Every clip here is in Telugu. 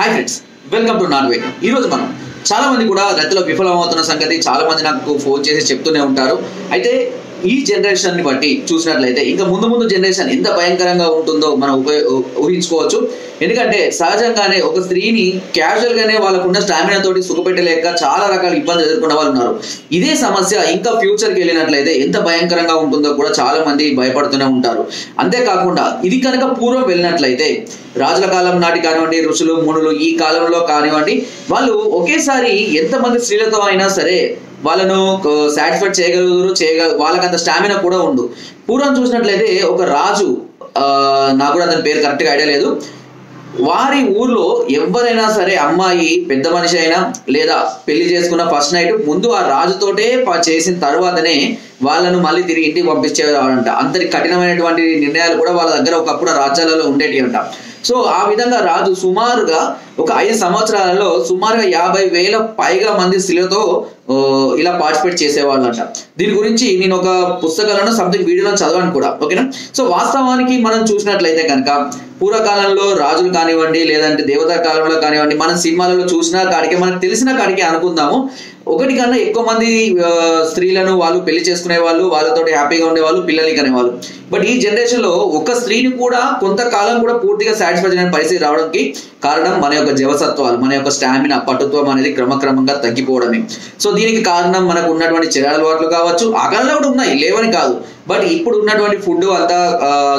Hi friends, welcome to not wait. ఈరోజు మనం చాలా మంది కూడా రతిలో విఫలమవుతున్న సంగతి చాలా మంది నాకు ఫోన్ చేసి చెప్తూనే ఉంటారు. అయితే ఈ జనరేషన్ని బట్టి చూసినట్లయితే ఇంకా ముందు జనరేషన్ ఎంత భయంకరంగా ఉంటుందో మనం ఊహించుకోవచ్చు. ఎందుకంటే సహజంగానే ఒక స్త్రీని క్యాజువల్ గానే వాళ్ళకున్న స్టామినా తోటి సుఖపెట్టలేక చాలా రకాల ఇబ్బందులు ఎదుర్కొన్న వాళ్ళు ఉన్నారు. ఇదే సమస్య ఇంకా ఫ్యూచర్కి వెళ్ళినట్లయితే ఎంత భయంకరంగా ఉంటుందో కూడా చాలా మంది భయపడుతూనే ఉంటారు. అంతేకాకుండా ఇది కనుక పూర్వం వెళ్ళినట్లయితే రాజుల కాలం నాటి కానివ్వండి, ఋషులు మునులు ఈ కాలంలో కానివ్వండి, వాళ్ళు ఒకేసారి ఎంతమంది స్త్రీలతో అయినా సరే వాళ్ళను సాటిస్ఫైడ్ చేయగలరు. వాళ్ళకంత స్టామినా కూడా ఉండు. పూర్వం చూసినట్లయితే ఒక రాజు, నాకు కూడా అతని పేరు కరెక్ట్గా ఐడియా లేదు, వారి ఊర్లో ఎవరైనా సరే అమ్మాయి పెద్ద మనిషి అయినా లేదా పెళ్లి చేసుకున్న ఫస్ట్ నైట్ ముందు ఆ రాజుతోటే చేసిన తర్వాతనే వాళ్ళను మళ్ళీ తిరిగి ఇంటికి పంపించేవారంట. అంతటి కఠినమైనటువంటి నిర్ణయాలు కూడా వాళ్ళ దగ్గర ఒకప్పుడు రాజ్యాలలో ఉండేవి అంట. సో ఆ విధంగా రాజు సుమారుగా ఒక 5 సంవత్సరాలలో సుమారుగా 50,000 పైగా మంది స్త్రీలతో ఇలా పార్టిసిపేట్ చేసేవాళ్ళంట. దీని గురించి నేను ఒక పుస్తకాలను సంథింగ్ వీడియోలో చదవాను కూడా, ఓకేనా. సో వాస్తవానికి మనం చూసినట్లయితే కనుక పూర్వకాలంలో రాజులు కానివ్వండి లేదంటే దేవతా కాలంలో కానివ్వండి, మనం సినిమాలలో చూసిన కాడికే మనకు తెలిసిన కాడికే అనుకుందాము, ఒకటి కన్నా ఎక్కువ మంది స్త్రీలను వాళ్ళు పెళ్లి చేసుకునే వాళ్ళు, వాళ్ళతో హ్యాపీగా ఉండేవాళ్ళు, పిల్లల్ని కనేవాళ్ళు. బట్ ఈ జనరేషన్ లో ఒక స్త్రీని కూడా కొంతకాలం కూడా పూర్తిగా సాటిస్ఫై చేయని పరిస్థితి రావడానికి కారణం మన యొక్క జవసత్వాలు, మన యొక్క స్టామినా, పటుత్వం అనేది క్రమక్రమంగా తగ్గిపోవడమే. సో దీనికి కారణం మనకు ఉన్నటువంటి చెడు అలవాట్లు కావచ్చు. ఆ కాలంలో కూడా ఉన్నాయి, లేవని కాదు. బట్ ఇప్పుడు ఉన్నటువంటి ఫుడ్ అంతా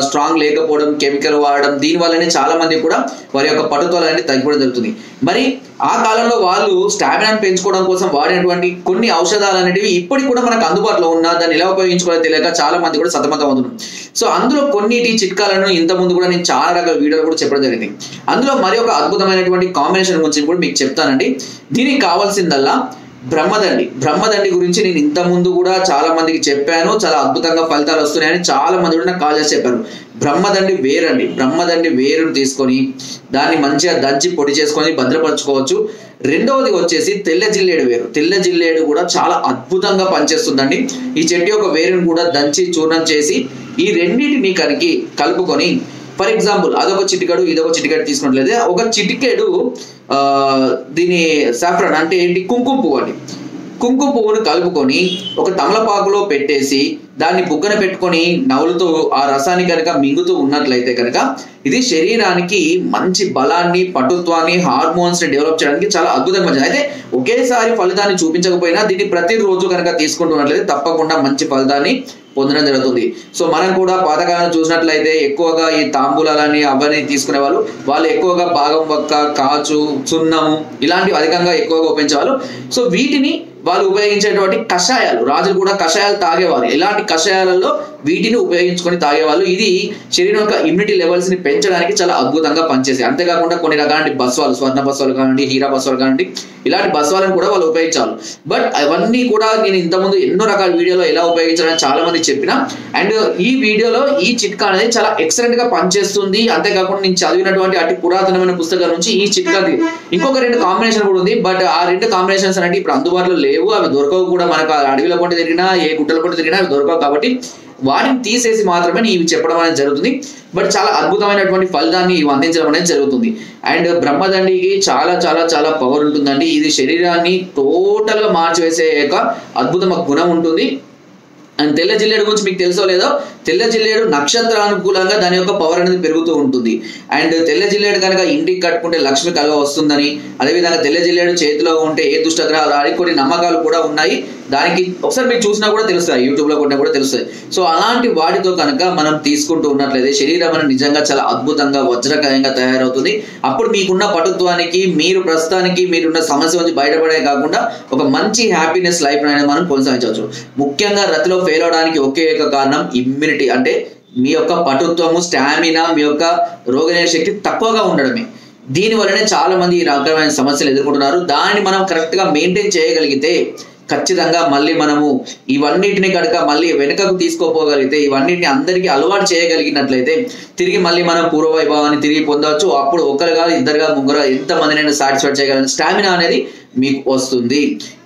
స్ట్రాంగ్ లేకపోవడం, కెమికల్ వాడడం, దీని వల్లనే చాలా మంది కూడా వారి యొక్క పటుత్వాలు అనేది తగ్గిపోవడం జరుగుతుంది. మరి ఆ కాలంలో వాళ్ళు స్టామినాను పెంచుకోవడం కోసం వాడినటువంటి కొన్ని ఔషధాలు అనేటివి ఇప్పటికి కూడా మనకు అందుబాటులో ఉన్నా దాన్ని ఎలా ఉపయోగించుకోవాలో తెలియక చాలా మంది కూడా సతమతం అవుతున్నారు. సో అందులో కొన్నిటి చిట్కాలను ఇంత ముందు కూడా నేను చాలా రకాల వీడియోలు కూడా చెప్పడం జరిగింది. అందులో మరి ఒక అద్భుతమైనటువంటి కాంబినేషన్ గురించి కూడా మీకు చెప్తానండి. దీనికి కావాల్సిందల్లా బ్రహ్మదండి గురించి నేను ఇంత ముందు కూడా చాలా మందికి చెప్పాను. చాలా అద్భుతంగా ఫలితాలు వస్తున్నాయని చాలా మంది కూడా నాకు కాల్ చేసి చెప్పారు. బ్రహ్మదండి వేరును తీసుకొని దాన్ని మంచిగా దంచి పొడి చేసుకొని భద్రపరచుకోవచ్చు. రెండవది వచ్చేసి తెల్ల జిల్లేడు కూడా చాలా అద్భుతంగా పనిచేస్తుందండి. ఈ చెట్టు యొక్క వేరును కూడా దంచి చూర్ణం చేసి ఈ రెండింటిని కలుపుకొని, ఫర్ ఎగ్జాంపుల్ అదొక చిటికెడు ఇదొక చిటికెడు తీసుకున్నట్లయితే ఒక చిటికెడు దీని సాఫ్రాన్ అంటే ఏంటి, కుంకుమ పువ్వుని కలుపుకొని ఒక తమలపాకులో పెట్టేసి దాన్ని బుగ్గన పెట్టుకొని నవ్వులతో ఆ రసాన్ని కనుక మింగుతూ ఉన్నట్లయితే కనుక ఇది శరీరానికి మంచి బలాన్ని, పటుత్వాన్ని, హార్మోన్స్ ని డెవలప్ చేయడానికి చాలా అద్భుతంగా మంచిది. అయితే ఒకేసారి ఫలితాన్ని చూపించకపోయినా దీన్ని ప్రతిరోజు కనుక తీసుకుంటున్నట్లయితే తప్పకుండా మంచి ఫలితాన్ని పొందడం జరుగుతుంది. సో మనం కూడా పాతకాలం చూసినట్లయితే ఎక్కువగా ఈ తాంబూలాలని అవన్నీ తీసుకునే వాళ్ళు ఎక్కువగా భాగం వక్క, కాచు, సున్నము ఇలాంటివి అధికంగా ఎక్కువగా ఉపయోగించేవాళ్ళు. సో వీటిని వాళ్ళు ఉపయోగించేటువంటి కషాయాలు, రాజులు కూడా కషాయాలు తాగేవారు. ఇలాంటి కషాయాలలో వీటిని ఉపయోగించుకొని తాగేవాళ్ళు. ఇది శరీరం యొక్క ఇమ్యూనిటీ లెవెల్స్ ని పెంచడానికి చాలా అద్భుతంగా పనిచేస్తాయి. అంతేకాకుండా కొన్ని రకాల బస్వాలు, స్వర్ణ బస్వాలు కానివ్వండి, హీరా బస్వాలు కానివ్వండి, ఇలాంటి బస్వాలను కూడా వాళ్ళు ఉపయోగించాలి. బట్ అవన్నీ కూడా నేను ఇంతకుముందు ఎన్నో రకాల వీడియోలో ఎలా ఉపయోగించాలని చాలా మంది చెప్పిన, అండ్ ఈ వీడియోలో ఈ చిట్కా అనేది చాలా ఎక్సలెంట్ గా పనిచేస్తుంది. అంతేకాకుండా నేను చదివినటువంటి అతి పురాతనమైన పుస్తకాల నుంచి ఈ చిట్కా ఇంకొక 2 కాంబినేషన్ కూడా ఉంది. బట్ ఆ 2 కాంబినేషన్స్ అనేవి ఇప్పుడు అందుబాటులో లేవు, అవి దొరకవు కూడా. మనకు అడవిలో పొంటి తిరిగినా ఏ గుట్టల పొంటి తిరిగినా అవి దొరకవు. కాబట్టి వాటిని తీసేసి మాత్రమే ఇవి చెప్పడం అనేది జరుగుతుంది. బట్ చాలా అద్భుతమైనటువంటి ఫలితాన్ని ఇవి అందించడం అనేది జరుగుతుంది. అండ్ బ్రహ్మదండికి చాలా చాలా చాలా పవర్ ఉంటుందండి. ఇది శరీరాన్ని టోటల్ గా మార్చివేసే యొక్క అద్భుతమైన గుణం ఉంటుంది. అండ్ తెల్ల జిల్లేడు గురించి మీకు తెలుసో లేదో, తెల్ల జిల్లేడు నక్షత్రానుకూలంగా దాని యొక్క పవర్ అనేది పెరుగుతూ ఉంటుంది. అండ్ తెల్ల జిల్లేడు కనుక ఇంటికి కట్టుకుంటే లక్ష్మి కలువ వస్తుందని, అదేవిధంగా తెల్ల జిల్లేడు చేతిలో ఉంటే ఏ దుష్టగ్రహాలు అని కొన్ని నమ్మకాలు కూడా ఉన్నాయి. దానికి ఒకసారి మీరు చూసినా కూడా తెలుస్తాయి, యూట్యూబ్ లో కొట్టినా కూడా తెలుస్తాయి. సో అలాంటి వాటితో కనుక మనం తీసుకుంటూ ఉన్నట్లయితే శరీరం అనేది నిజంగా చాలా అద్భుతంగా వజ్రకాయంగా తయారవుతుంది. అప్పుడు మీకున్న పటుత్వానికి, మీరు ప్రస్తుతానికి మీరున్న సమస్య నుంచి బయటపడే కాకుండా ఒక మంచి హ్యాపీనెస్ లైఫ్ అనేది మనం కొనసాగించవచ్చు. ముఖ్యంగా రతిలో ఫెయిల్ అవడానికి ఒకే ఒక కారణం ఇమ్యూనిటీ, అంటే మీ యొక్క పటుత్వము, స్టామినా, మీ యొక్క రోగనిరోధక శక్తి తక్కువగా ఉండడమే. దీని వల్లనే చాలా మంది ఈ రకమైన సమస్యలు ఎదుర్కొంటున్నారు. దాన్ని మనం కరెక్ట్ గా మెయింటైన్ చేయగలిగితే ఖచ్చితంగా మళ్ళీ మనము ఇవన్నిటిని కనుక మళ్ళీ వెనుకకు తీసుకోపోగలిగితే, ఇవన్నిటిని అందరికీ అలవాటు చేయగలిగినట్లయితే తిరిగి మళ్ళీ మనం పూర్వవైభవాన్ని తిరిగి పొందవచ్చు. అప్పుడు ఒకరు కాదు, ఇద్దరు కాదు, ముగ్గురు, ఎంతమందినైనా సాటిస్ఫై చేయగలిగిన స్టామినా అనేది మీకు వస్తుంది.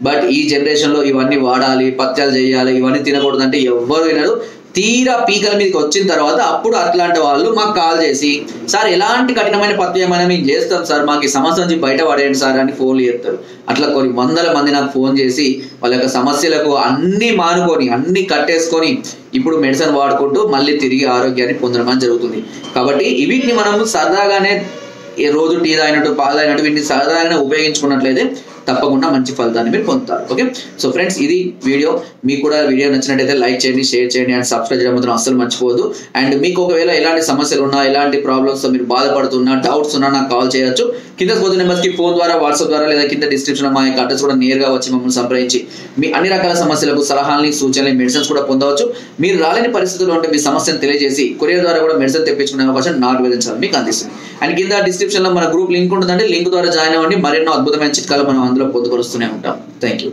బట్ ఈ జనరేషన్ లో ఇవన్నీ వాడాలి, పత్యాలు చేయాలి, ఇవన్నీ తినకూడదు అంటే ఎవ్వరు వినరు. తీరా పీకల మీదకి వచ్చిన తర్వాత అప్పుడు అట్లాంటి వాళ్ళు మాకు కాల్ చేసి సార్ ఎలాంటి కఠినమైన పత్యమైనా మేము చేస్తాం సార్, మాకు ఈ సమస్య నుంచి బయట పడేయండి సార్ అని ఫోన్లు చేస్తారు. అట్లా కొన్ని వందల మంది నాకు ఫోన్ చేసి వాళ్ళ యొక్క సమస్యలకు అన్ని మానుకొని అన్ని కట్టేసుకొని ఇప్పుడు మెడిసిన్ వాడుకుంటూ మళ్ళీ తిరిగి ఆరోగ్యాన్ని పొందడం జరుగుతుంది. కాబట్టి వీటిని మనము సరదాగానే రోజు టీ తాగినట్టు పాలు తాగినట్టు వీటిని సరదాగానే ఉపయోగించుకున్నట్లయితే తప్పకుండా మంచి ఫలితాన్ని మీరు పొందుతారు. ఓకే, సో ఫ్రెండ్స్ ఇది వీడియో. మీకు కూడా వీడియో నచ్చినట్టయితే లైక్ చేయండి, షేర్ చేయండి అండ్ సబ్స్క్రైబ్ చేయడం మాత్రం అస్సలు మర్చిపోవద్దు. అండ్ మీకు ఒకవేళ ఎలాంటి సమస్యలు ఉన్నా, ఎలాంటి ప్రాబ్లమ్స్ మీరు బాధపడుతున్నా, డౌట్స్ ఉన్నా నాకు కాల్ చేయొచ్చు. కింద పోతున్న నెంబర్స్కి ఫోన్ ద్వారా, వాట్సాప్ ద్వారా లేదా కింద డిస్క్రిప్షన్ మా యొక్క అడ్రస్ కూడా నేరుగా వచ్చి మమ్మల్ని సంప్రదించి మీ అన్ని రకాల సమస్యలకు సలహాలని, సూచనలు, మెడిసిన్స్ కూడా పొందవచ్చు. మీరు రాలేని పరిస్థితుల్లో ఉంటే మీ సమస్యను తెలియజేసి కొరియర్ ద్వారా కూడా మెడిసిన్ తెప్పించుకునే అవకాశం నాకు విధించాలి మీకు అందిస్తుంది. అండ్ కింద డిస్క్రిప్షన్ లో మన గ్రూప్ లింక్ ఉంటుందండి, లింక్ ద్వారా జాయిన్ అవ్వండి. మరెన్నో అద్భుతమైన చిట్కాలు మనం అందులో పొందుపరుస్తూనే ఉంటాం. Thank you.